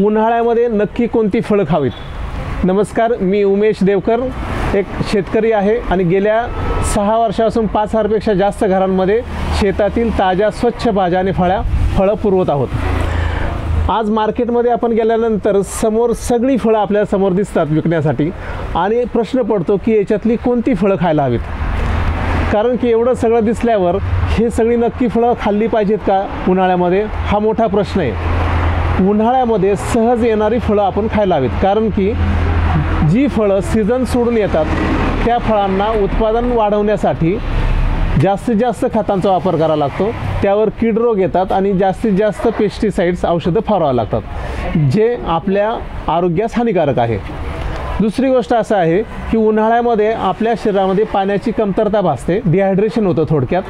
उन्हाळ्यामध्ये नक्की कोणती फळं खावीत? नमस्कार, मी उमेश देवकर, एक शेतकरी आहे आणि गेल्या 6 वर्षापासून 5,000पेक्षा जास्त घरांमध्ये शेतातील ताज्या स्वच्छ भाज्या आणि फळं पुरवत आहोत। आज मार्केटमध्ये आपण गेल्यानंतर समोर सगळी फळं आपल्या समोर दिसतात विकण्यासाठी आणि प्रश्न पडतो की याच्यातली कोणती फळं खायला हवीत, कारण की एवढं सगळं दिसल्यावर हे सगळी नक्की फळं खाल्ली पाहिजेत का उन्हाळ्यामध्ये, हा मोठा प्रश्न आहे। उन्हाळ्यामध्ये सहज येणारी फळं आपण खायला हवीत, कारण की जी फळं सीझन सोडून येतात त्या फळांना उत्पादन वाढवण्यासाठी जास्तीत जास्त खतांचा वापर करावा लागतो, त्यावर कीड रोग येतात आणि जास्तीत जास्त पेस्टिसाइड्स औषधं फवारावं लागतात, जे आपल्या आरोग्यास हानिकारक आहे। दुसरी गोष्ट असं आहे की उन्हाळ्यामध्ये आपल्या शरीरामध्ये पाण्याची कमतरता भासते, डिहायड्रेशन होतं थोडक्यात।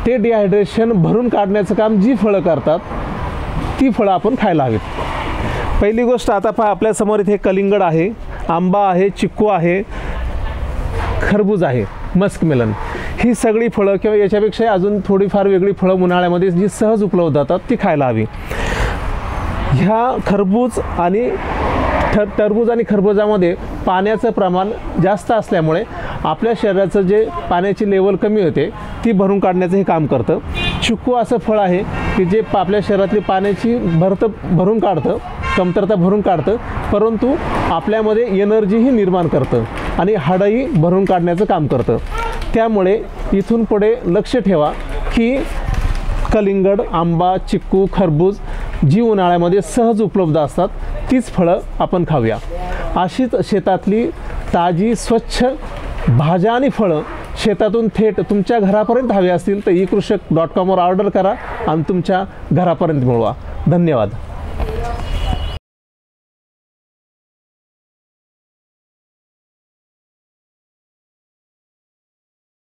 ते डिहायड्रेशन भरून काढण्याचं काम जी फळं करतात ती फळं आपण खायला हवीत। पहिली गोष्ट, आता पहा आपल्यासमोर इथे कलिंगड आहे, आंबा आहे, चिक्कू आहे, खरबूज आहे, मस्कमेलन, ही सगळी फळं किंवा याच्यापेक्षा अजून थोडीफार वेगळी फळं उन्हाळ्यामध्ये जी सहज उपलब्ध होतात ती खायला हवी। ह्या टरबूज आणि खरबुजामध्ये पाण्याचं प्रमाण जास्त असल्यामुळे आपल्या शरीराचं जे पाण्याची लेवल कमी होते ती भरून काढण्याचं हे काम करतं। चिक्कू असं फळ आहे की जे आपल्या शरीरातली पाण्याची भरून काढतं, कमतरता भरून काढतं, परंतु आपल्यामध्ये एनर्जीही निर्माण करतं आणि हाडंही भरून काढण्याचं काम करतं। त्यामुळे इथून पुढे लक्ष ठेवा की कलिंगड, आंबा, चिक्कू, खरबूज जी उन्हाळ्यामध्ये सहज उपलब्ध असतात तीच फळं आपण खाऊया। अशीच शेतातली ताजी स्वच्छ भाज्या आणि फळं शेतातून थेट तुमच्या घरापर्यंत हवी असतील तर eKrusHak.com वर ऑर्डर करा आणि तुमच्या घरापर्यंत मिळवा। धन्यवाद।